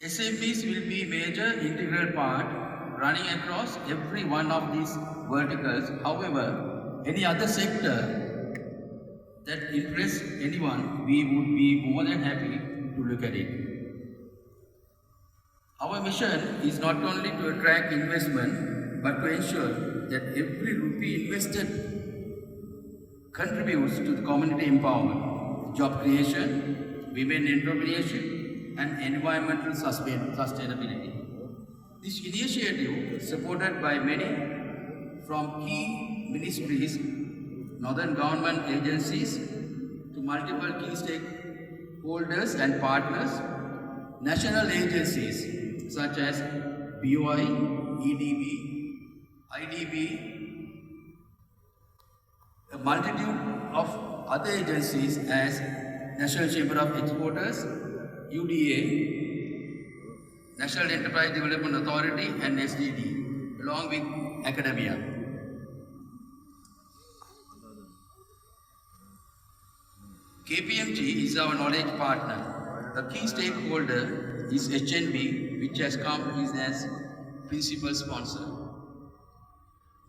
SMEs will be major integral part running across every one of these verticals. However, any other sector that interests anyone, we would be more than happy to look at it. Our mission is not only to attract investment, but to ensure that every rupee invested contributes to the community empowerment, job creation, women entrepreneurship, and environmental sustainability. This initiative, supported by many from key ministries, northern government agencies, to multiple key stakeholders and partners, national agencies such as BOI, EDB, IDB, a multitude of other agencies as National Chamber of Exporters, UDA, National Enterprise Development Authority and SDD, along with academia. KPMG is our knowledge partner. A key stakeholder is HNB, which has come as principal sponsor.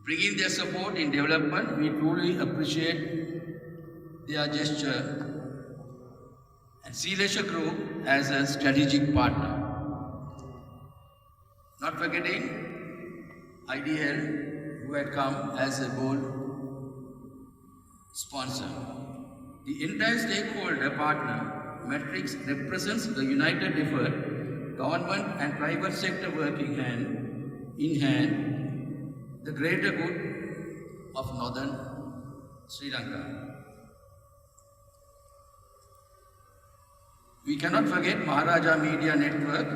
Bringing their support in development, we truly appreciate their gesture, and Sea Leisure Group as a strategic partner. Not forgetting IDL, who had come as a bold sponsor. The entire stakeholder partner matrix represents the united effort, government and private sector working hand in hand, the greater good of northern Sri Lanka. We cannot forget Maharaja Media Network,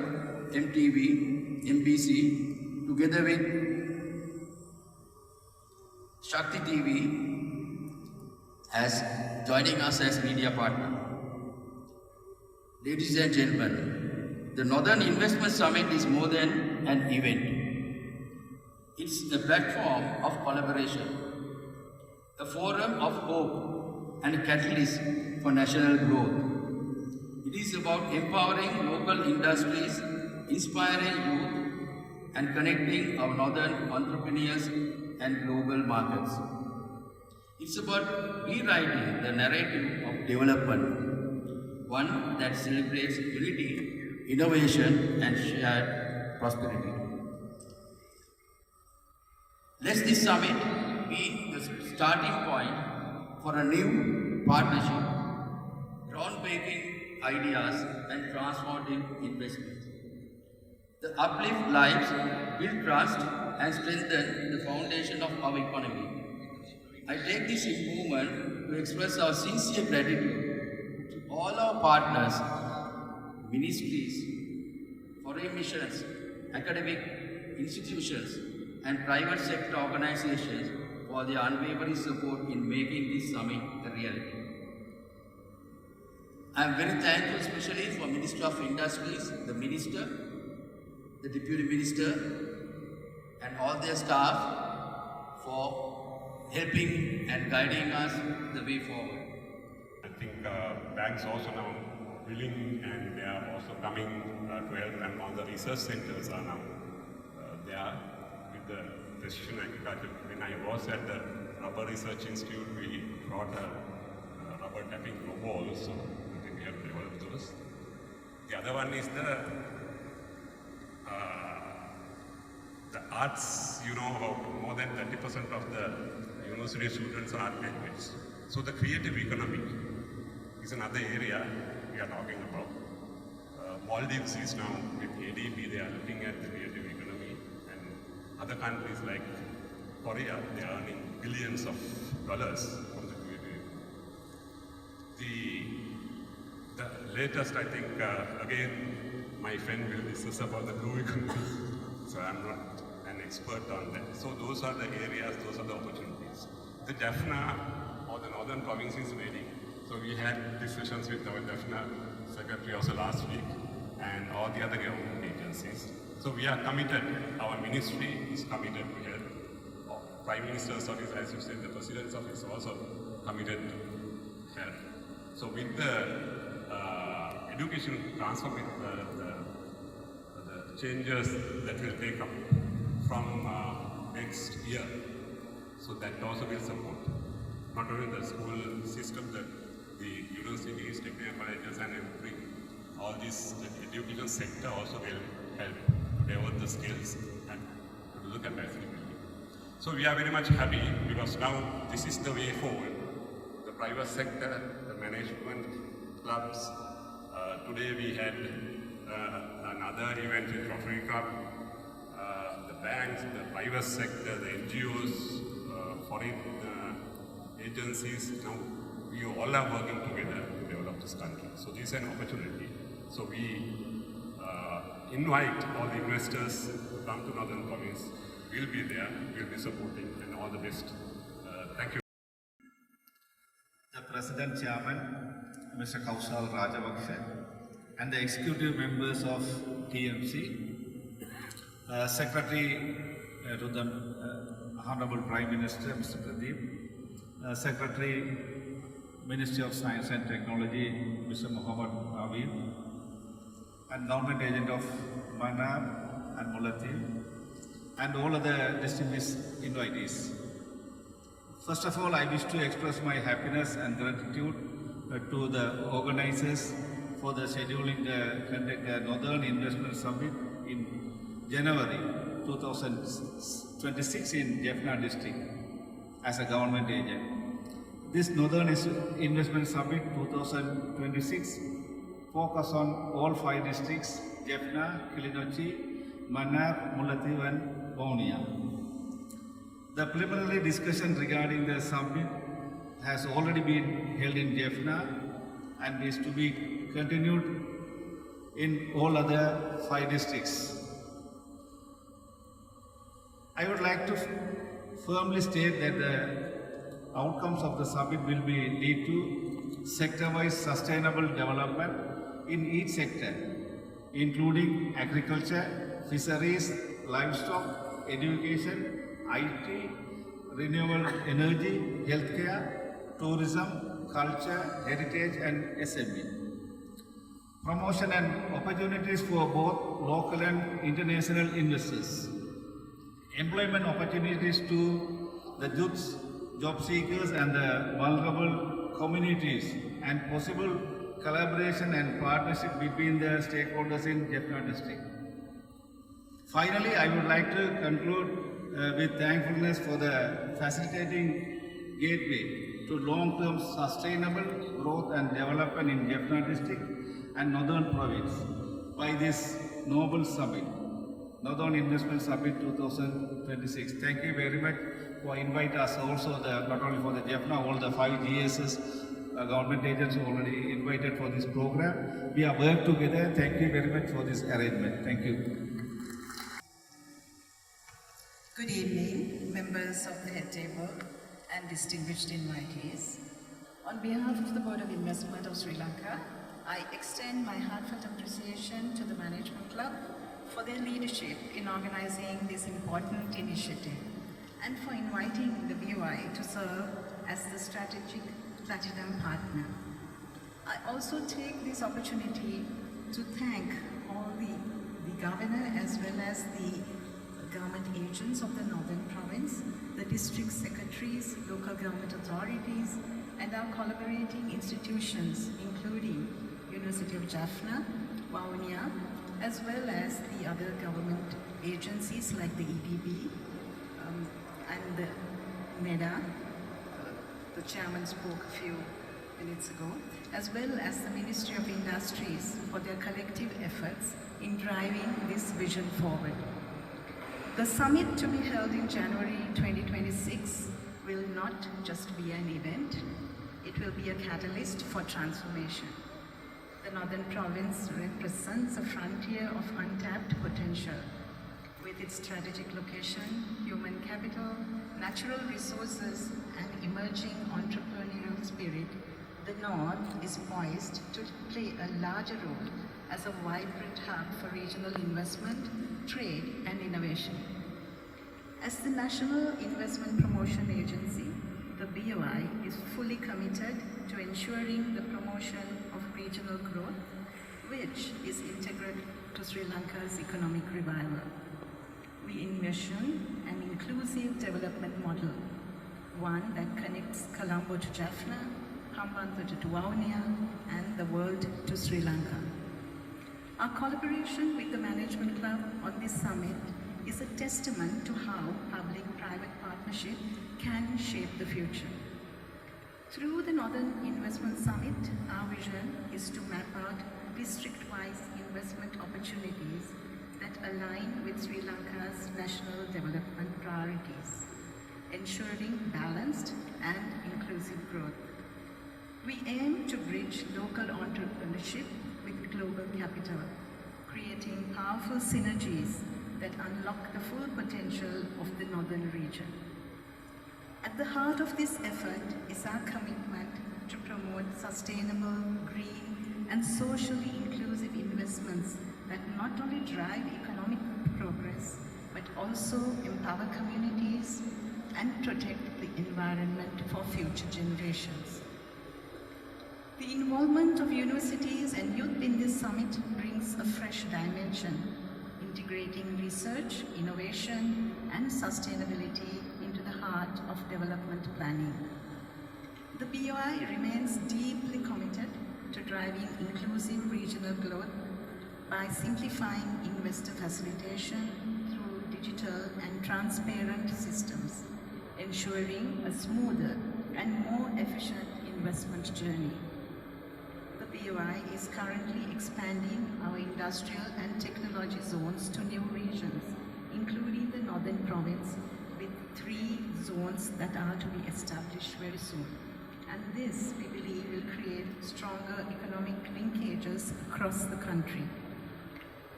MTV, MBC, together with Shakti TV as joining us as media partner. Ladies and gentlemen, the Northern Investment Summit is more than an event. It's a platform of collaboration, a forum of hope and a catalyst for national growth. It is about empowering local industries, inspiring youth, and connecting our northern entrepreneurs and global markets. It's about rewriting the narrative of development, one that celebrates unity, innovation, and shared prosperity. Let this summit be the starting point for a new partnership, groundbreaking ideas, and transformative investments. The uplift lives, build trust, and strengthen the foundation of our economy. I take this moment to express our sincere gratitude to all our partners, ministries, foreign missions, academic institutions, and private sector organizations for their unwavering support in making this summit a reality. I am very thankful especially for Minister of Industries, the Minister, the Deputy Minister, and all their staff for helping and guiding us the way forward. I think banks also now willing, and they are also coming to help, and all the research centers are now there with the precision agriculture. When I was at the Rubber Research Institute, we brought a rubber tapping robot, so I think we have developed those. The other one is the arts. You know, about more than 30% of the university students are art graduates. So the creative economy is another area we are talking about. Maldives is now with ADB, they are looking at the creative economy, and other countries like Korea, they are earning billions of dollars from the creative economy. The latest, I think, again, my friend will discuss about the blue economy, so I'm not an expert on that. So those are the areas, those are the opportunities. The Jaffna or the Northern Province is ready. So we had discussions with our Jaffna Secretary also last week and all the other government agencies. So we are committed, our ministry is committed to help. Prime Minister's office, as you said, the President's office is also committed to help. So with the education transfer with the changes that will take up from next year. So that also will support not only the school system, the universities, technical colleges and every, all this education sector also will help to develop the skills and to do the capacity building. So we are very much happy because now this is the way forward. The private sector, the management clubs, today we had another event with Rotary Club, the banks, the private sector, the NGOs, foreign agencies. Now we all are working together to develop this country. So this is an opportunity. So we invite all the investors to come to Northern Province. We'll be there, we'll be supporting, and all the best. Thank you. The President Chairman, Mr. Kaushal Rajavaksha, and the executive members of TMC, Secretary to the Honorable Prime Minister, Mr. Pradeep, Secretary, Ministry of Science and Technology, Mr. Muhammad Awid, and Government Agent of Manar and Mulatil, and all other distinguished invitees. First of all, I wish to express my happiness and gratitude to the organizers for the scheduling the Northern Investment Summit in January 2026 in Jaffna district as a government agent. This Northern Investment Summit 2026 focus on all 5 districts: Jaffna, Kilinochchi, Mannar, Mullaitivu and Vavuniya. The preliminary discussion regarding the summit has already been held in Jaffna and is to be continued in all other 5 districts. I would like to firmly state that the outcomes of the summit will be lead to sector-wise sustainable development in each sector, including agriculture, fisheries, livestock, education, IT, renewable energy, healthcare, tourism, culture, heritage and SME. Promotion and opportunities for both local and international investors. Employment opportunities to the youths, job seekers and the vulnerable communities, and possible collaboration and partnership between the stakeholders in Jaffna district. Finally, I would like to conclude with thankfulness for the facilitating gateway to long-term sustainable growth and development in Jaffna district and Northern Province by this noble summit, Northern Investment Summit 2026. Thank you very much for inviting us also, not only for the Jaffna, all the 5 GSs government agents already invited for this program. We have worked together. Thank you very much for this arrangement. Thank you. Good evening, members of the head table and distinguished invitees. On behalf of the Board of Investment of Sri Lanka, I extend my heartfelt appreciation to the Management Club for their leadership in organizing this important initiative and for inviting the BOI to serve as the strategic platinum partner. I also take this opportunity to thank all the governor as well as the government agents of the Northern Province, the district secretaries, local government authorities, and our collaborating institutions, including University of Jaffna, Vavuniya, as well as the other government agencies like the EDB and the NEDA. The chairman spoke a few minutes ago, as well as the Ministry of Industries for their collective efforts in driving this vision forward. The summit to be held in January 2026 will not just be an event, it will be a catalyst for transformation. The Northern Province represents a frontier of untapped potential. With its strategic location, human capital, natural resources, and emerging entrepreneurial spirit, the North is poised to play a larger role as a vibrant hub for regional investment, trade, and innovation. As the National Investment Promotion Agency, the BOI is fully committed to ensuring the promotion of regional growth which is integral to Sri Lanka's economic revival. We envision an inclusive development model, one that connects Colombo to Jaffna, Hambantota to Vavuniya, and the world to Sri Lanka. Our collaboration with the Management Club on this summit is a testament to how public-private partnership can shape the future. Through the Northern Investment Summit, our vision is to map out district-wise investment opportunities that align with Sri Lanka's national development priorities, ensuring balanced and inclusive growth. We aim to bridge local entrepreneurship with global capital, creating powerful synergies that unlock the full potential of the northern region. At the heart of this effort is our commitment to promote sustainable, green, and socially inclusive investments that not only drive economic progress, but also empower communities and protect the environment for future generations. The involvement of universities and youth in this summit brings a fresh dimension, integrating research, innovation, and sustainability into the heart of development planning. The BOI remains deeply committed to driving inclusive regional growth by simplifying investor facilitation through digital and transparent systems, ensuring a smoother and more efficient investment journey. The BOI is currently expanding our industrial and technology zones to new regions, including the Northern Province, with 3 zones that are to be established very soon. And this, we believe, will create stronger economic linkages across the country.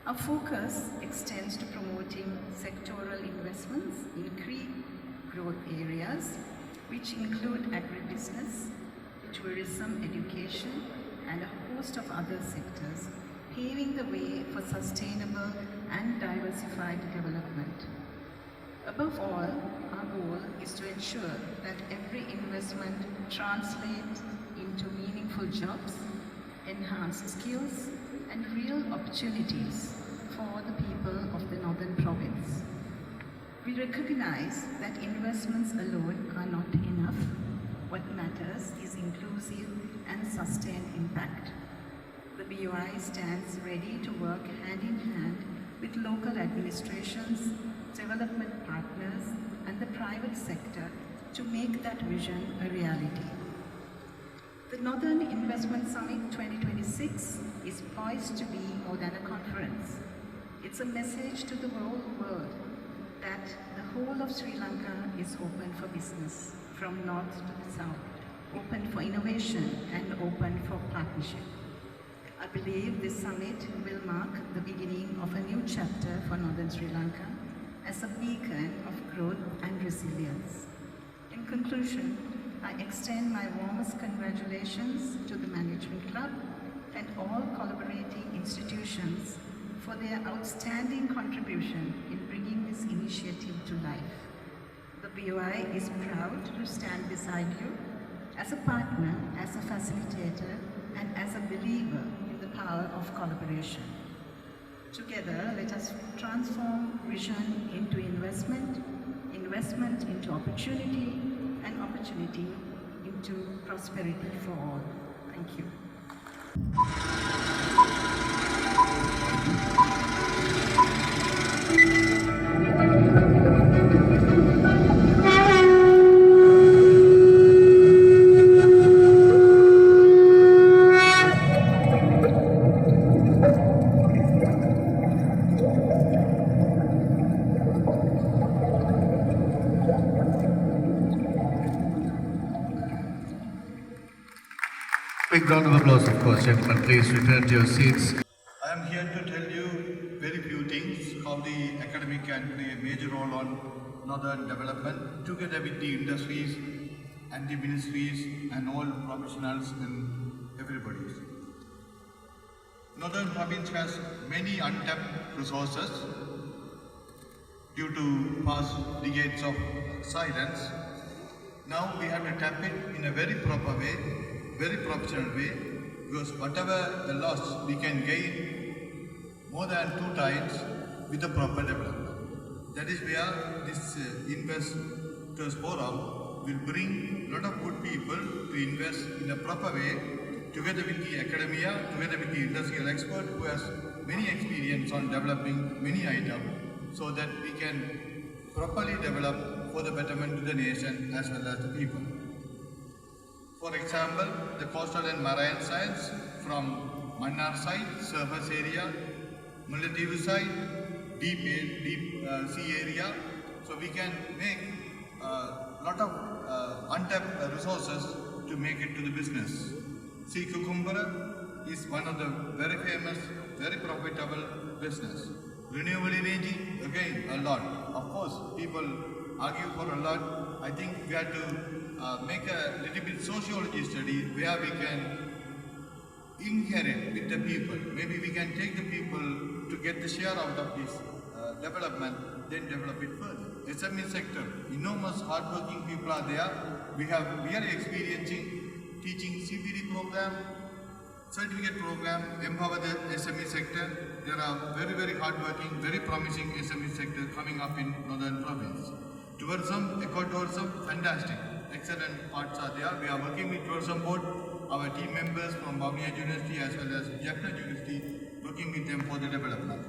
Our focus extends to promoting sectoral investments in key growth areas, which include agribusiness, tourism, education, and a host of other sectors, paving the way for sustainable and diversified development. Above all, our goal is to ensure that every investment translates into meaningful jobs, enhanced skills, and real opportunities for the people of the Northern Province. We recognize that investments alone are not enough. What matters is inclusive and sustained impact. The BOI stands ready to work hand in hand with local administrations, development partners, and the private sector to make that vision a reality. The Northern Investment Summit 2026 is poised to be more than a conference. It's a message to the whole world that the whole of Sri Lanka is open for business, from north to the south, open for innovation and open for partnership. I believe this summit will mark the beginning of a new chapter for Northern Sri Lanka as a beacon of growth and resilience. In conclusion, I extend my warmest congratulations to the Management Club and all collaborating institutions for their outstanding contribution in bringing this initiative to life. The BOI is proud to stand beside you as a partner, as a facilitator, and as a believer in the power of collaboration. Together, let us transform vision into investment, investment into opportunity, and opportunity into prosperity for all. Thank you. Big round of applause, of course, gentlemen. Please return to your seats. I am here to tell you very few things how the academy can play a major role on northern development together with the industries and the ministries and all professionals and everybody. Northern province has many untapped resources due to past decades of silence. Now we have to tap it in a very proper way, very professional way, because whatever the loss we can gain more than 2 times with the proper development. That is where this investors forum will bring a lot of good people to invest in a proper way, together with the academia, together with the industrial expert who has many experience on developing many items, so that we can properly develop for the betterment to the nation as well as the people. For example, the coastal and marine science from Mannar side, surface area, Mullaitivu side, deep sea area. So we can make a lot of untapped resources to make it to the business. Sea cucumber is one of the very famous, very profitable business. Renewable energy, again, a lot. Of course, people argue for a lot. I think we have to make a little bit sociology study where we can inherit with the people. Maybe we can take the people to get the share out of this development, then develop it further. SME sector, enormous hardworking people are there. We are experiencing teaching CPD program, certificate program, empower the SME sector. There are very, very hardworking, very promising SME sector coming up in northern province. Tourism, ecotourism, fantastic. Excellent parts are there. We are working with tourism board, our team members from Bavnia University as well as Jaffna University, working with them for the development.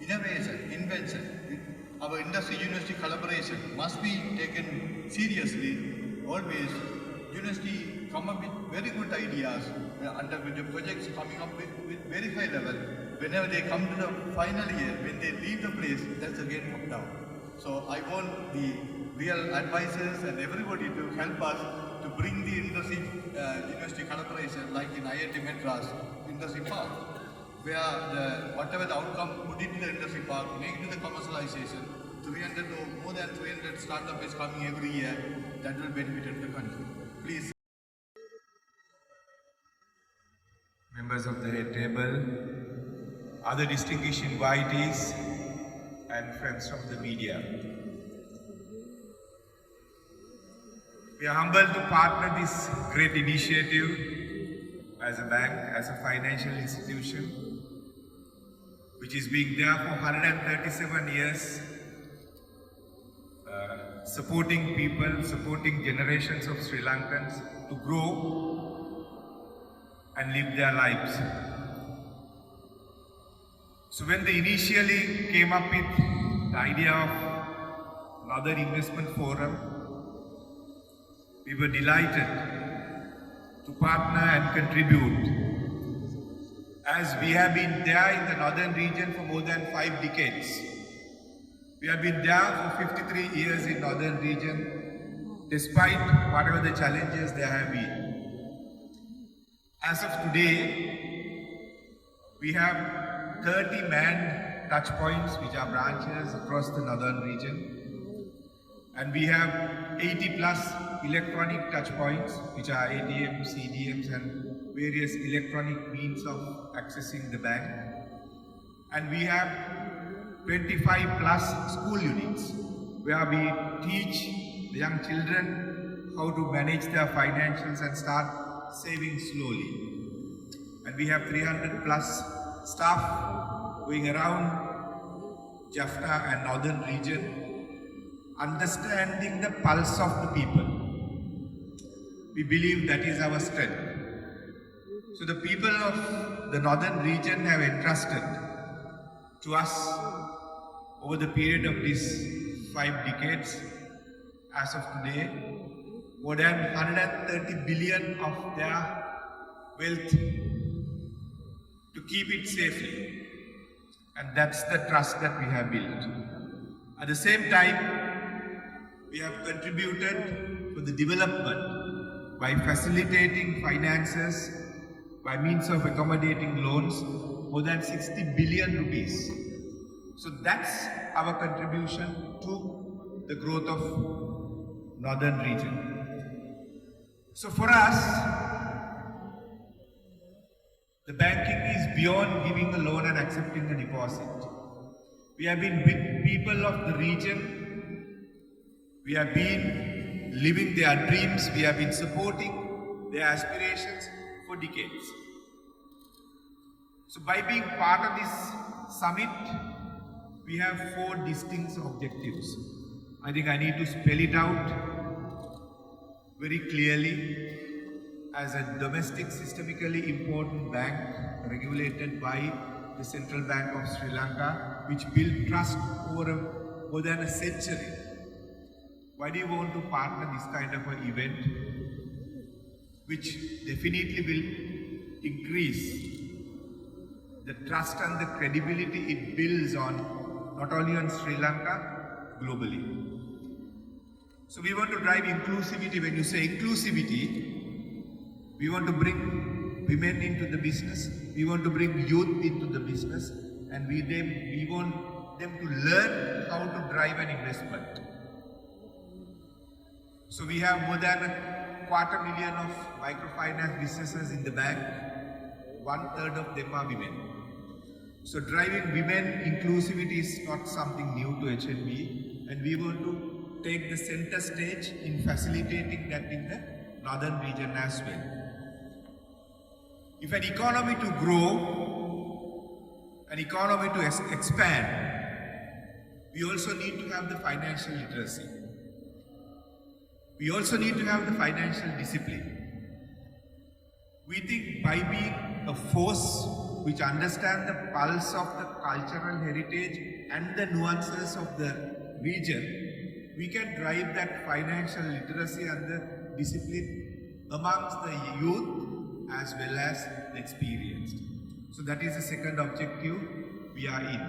Innovation, invention, our industry university collaboration must be taken seriously. Always, university come up with very good ideas under the projects coming up with very high level. Whenever they come to the final year, when they leave the place, that's again come down. So I want the real advisors and everybody to help us to bring the industry university collaboration, like in IIT Madras Industry Park, where whatever the outcome, put it in the industry park, make it to the commercialization. 300 or more than 300 startup is coming every year. That will benefit the country. Please. Members of the head table, other distinguished invitees, and friends from the media. We are humbled to partner this great initiative as a bank, as a financial institution, which is being there for 137 years, supporting people, supporting generations of Sri Lankans to grow and live their lives. So when they initially came up with the idea of another investment forum, we were delighted to partner and contribute, as we have been there in the northern region for more than 5 decades. We have been there for 53 years in northern region, despite whatever the challenges there have been. As of today, we have 30 manned touch points, which are branches across the northern region. And we have 80 plus electronic touch points, which are ATMs, CDMs, and various electronic means of accessing the bank. And we have 25 plus school units, where we teach the young children how to manage their financials and start saving slowly. And we have 300 plus staff going around Jaffna and northern region, understanding the pulse of the people. We believe that is our strength. So the people of the northern region have entrusted to us over the period of these 5 decades, as of today, more than 130 billion of their wealth to keep it safely. And that's the trust that we have built. At the same time, we have contributed to the development by facilitating finances by means of accommodating loans, more than 60 billion rupees. So that's our contribution to the growth of northern region. So for us, the banking is beyond giving a loan and accepting a deposit. We have been with people of the region. We have been living their dreams. We have been supporting their aspirations for decades. So by being part of this summit, we have 4 distinct objectives. I think I need to spell it out very clearly. As a domestic systemically important bank regulated by the Central Bank of Sri Lanka, which built trust over more than a century. Why do you want to partner this kind of an event, which definitely will increase the trust and the credibility it builds on, not only on Sri Lanka, globally. So we want to drive inclusivity. When you say inclusivity, we want to bring women into the business, we want to bring youth into the business, and we want them to learn how to drive an investment. So we have more than 250,000 of microfinance businesses in the bank. 1/3 of them are women. So driving women inclusivity is not something new to HNB, and we want to take the center stage in facilitating that in the northern region as well. If an economy to grow, an economy to expand, we also need to have the financial literacy. We also need to have the financial discipline. We think by being a force which understands the pulse of the cultural heritage and the nuances of the region, we can drive that financial literacy and the discipline amongst the youth as well as the experienced. So that is the second objective we are in.